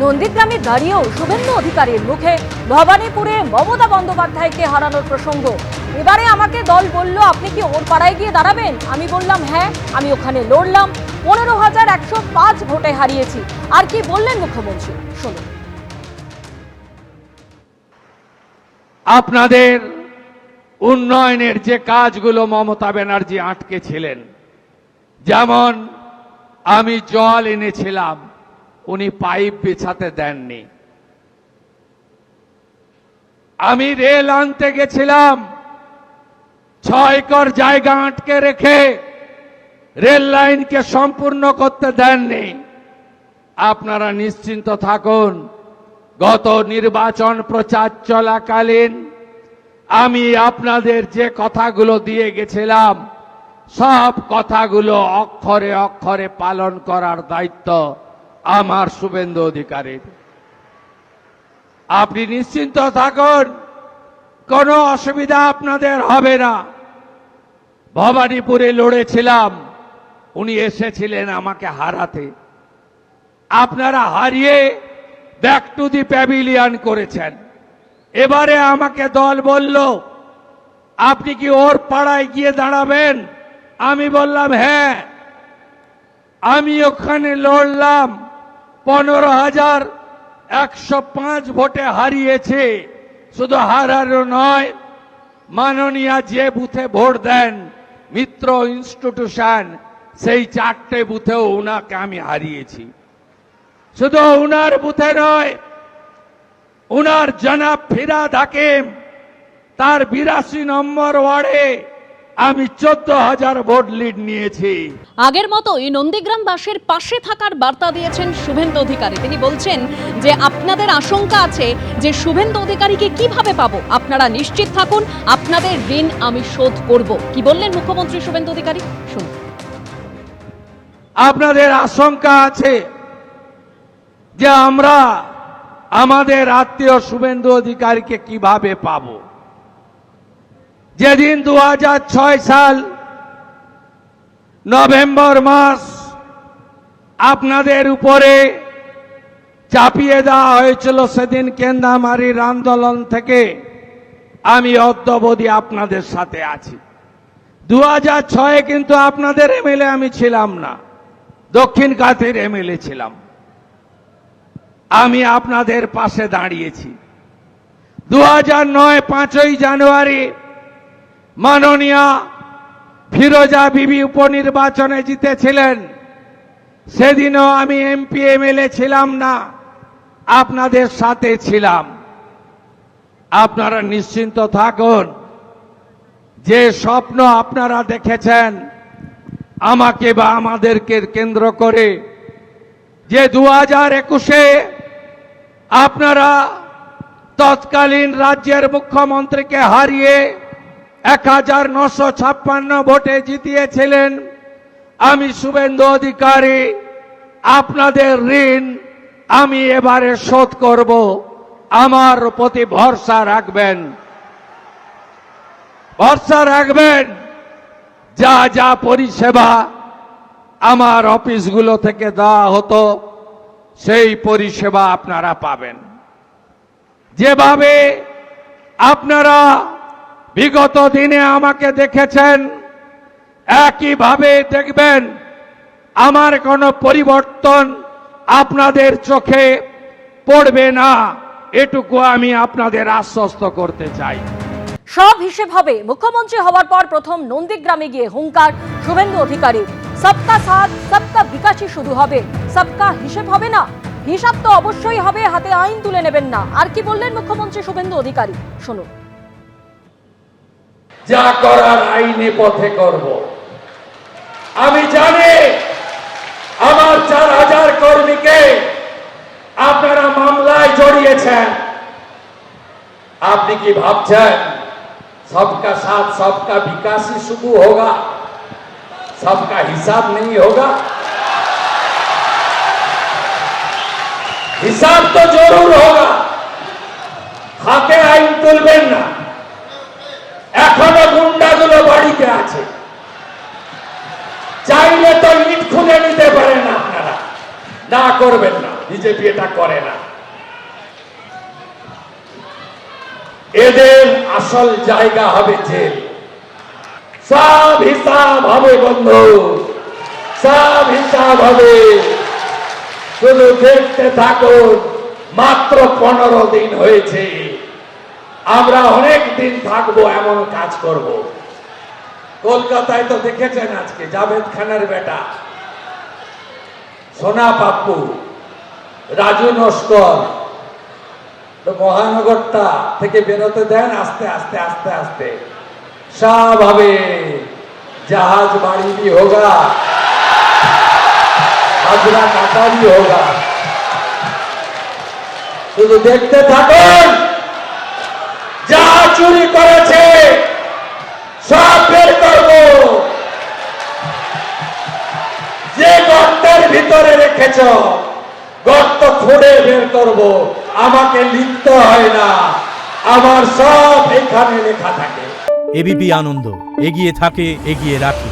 নন্দীগ্রামে দাঁড়িয়েও শুভেন্দু অধিকারীর মুখে ভবানীপুরে মমতা বন্দ্যোপাধ্যায়কে হারানোর প্রসঙ্গ। এবারে আমাকে দল বলল আপনি কি ওর পাড়ায় গিয়ে দাঁড়াবেন? আমি বললাম হ্যাঁ, আমি ওখানে লড়লাম, 15,105 ভোটে হারিয়েছি। আর কি বললেন মুখ্যমন্ত্রী, শুনুন। আপনাদের উন্নয়নের যে কাজগুলো মমতা ব্যানার্জি আটকে ছিলেন, যেমন আমি জল এনেছিলাম, উনি পাইপ বিছাতে দেননি। আমি রেল আনতে গেছিলাম, 6 একর জায়গা আটকে রেখে রেল লাইনকে সম্পূর্ণ করতে দেননি। আপনারা নিশ্চিন্ত থাকুন, গত নির্বাচন প্রচার চলাকালীন আমি আপনাদের যে কথাগুলো দিয়ে গেছিলাম, সব কথাগুলো অক্ষরে অক্ষরে পালন করার দায়িত্ব আমার শুভেন্দু অধিকারীর। আপনি নিশ্চিন্ত থাকুন, কোনো অসুবিধা আপনাদের হবে না। ভবানীপুরে লড়েছিলাম, উনি এসেছিলেন আমাকে হারাতে। আপনারা হারিয়ে ব্যাক টু দি প্যাভিলিয়ন করেছেন। এবারে আমাকে দল বলল আপনি কি ওর পাড়ায় গিয়ে দাঁড়াবেন? আমি বললাম হ্যাঁ। আমি ওখানে লড়লাম, 15,105 ভোটে হারিয়েছে। শুধু হারানো নয়, মাননীয় যে বুথে ভোট দেন মিত্র ইনস্টিটিউশন, সেই 4টে বুথেও উনাকে আমি হারিয়েছি। শুধু উনার বুথে নয়, উনার জনাব ফিরাদ হাকিম, তার 82 নম্বর ওয়ার্ডে আমি 14,000 ভোট লিড নিয়েছি। আগের মতোই নন্দীগ্রামবাসীর পাশে থাকার বার্তা দিয়েছেন শুভেন্দু অধিকারী। তিনি বলছেন যে আপনাদের আশঙ্কা আছে যে শুভেন্দু অধিকারীকে কিভাবে পাবো, আপনারা নিশ্চিত থাকুন, আপনাদের ঋণ আমি শোধ করব। কি বললেন মুখ্যমন্ত্রী শুভেন্দু অধিকারী, শুনুন। আপনাদের আশঙ্কা আছে যে আমরা আমাদের আত্মীয় শুভেন্দু অধিকারীকে কিভাবে পাবো। যেদিন 2006 সাল নভেম্বর মাস আপনাদের উপরে চাপিয়ে দেওয়া হয়েছিল, সেদিন কেন্দামারির আন্দোলন থেকে আমি অদ্যাবধি আপনাদের সাথে আছি। 2006 কিন্তু আপনাদের এমএলএ আমি ছিলাম না, দক্ষিণ কাঁথির এমএলএ ছিলাম। আমি আপনাদের পাশে দাঁড়িয়েছি। 2009 5ই জানুয়ারি মাননীয় ফিরোজা বিবি উপনির্বাচনে জিতেছিলেন, সেদিনও আমি এমপি এমএলএ ছিলাম না, আপনাদের সাথে ছিলাম। আপনারা নিশ্চিন্ত থাকুন, যে স্বপ্ন আপনারা দেখেছেন আমাকে বা আমাদেরকে কেন্দ্র করে, যে 2021-এ আপনারা তৎকালীন রাজ্যের মুখ্যমন্ত্রীকে হারিয়ে 1956 ভোটে জিতিয়েছিলেন, আমি শুভেন্দু অধিকারী আপনাদের ঋণ আমি এবারে শোধ করব। আমার প্রতি ভরসা রাখবেন, ভরসা রাখবেন। যা যা পরিষেবা আমার অফিসগুলো থেকে দেওয়া হতো, সেই পরিষেবা আপনারা পাবেন। যেভাবে আপনারা বিগত দিনে আমাকে দেখেছেন, একইভাবে দেখবেন। আমার কোনো পরিবর্তন আপনাদের চোখে পড়বে না, এটুকু আমি আপনাদের আশ্বস্ত করতে চাই। সব হিসেব হবে। মুখ্যমন্ত্রী হওয়ার পর প্রথম নন্দীগ্রামে গিয়ে হুঙ্কার শুভেন্দু অধিকারী, সবকা সাথ সবকা বিকাশই শুধু হবে, সবকা হিসেব হবে না। হিসাব তো অবশ্যই হবে, হাতে আইন তুলে নেবেন না। আর কি বললেন মুখ্যমন্ত্রী শুভেন্দু অধিকারী, শুনুন। যা করার আইনে পথে করব। আমি জানি আমার 4,000 কর্মীকে আপনারা মামলায় জড়িয়েছেন। আপনি কি ভাবছেন सबका साथ सबका विकास ही शुरू होगा, सबका हिसाब नहीं होगा? हिसाब तो जरूर होगा। हाथे आईन तुलबेन ना, एखोनो गुंडागुलो बाड़ीते आछे, चाइले तो इट खुले निते पारेन, आपनारा ना करबेन ना। বিজেপি এটা করে না। এদের আসল জায়গা হবে জেল। সব হিসাব হবে বন্ধু, সব হিসাব হবে। শুধু দেখতে থাকুন। মাত্র 15 দিন হয়েছে, আমরা অনেক দিন থাকবো, এমন কাজ করব। কলকাতায় তো দেখেছেন আজকে জাভেদ খানের বেটা সোনা পাপ্পু, রাজু নস্কর, তো মহানগরটা থেকে বেরোতে দেন, আস্তে আস্তে আস্তে আস্তে সব হবে। জাহাজ বাড়ি भी होगा, হাজরা কাটা भी होगा। শুধু দেখতে থাকুন। যা চুরি করেছে সব বের করব। যে গর্তের ভিতরে রেখেছ গর্ত খুঁড়ে বের করব। আমাকে লিখতে হয় না, আমার সব এখানে লেখা থাকে। এবিপি আনন্দ, এগিয়ে থাকে, এগিয়ে রাখে।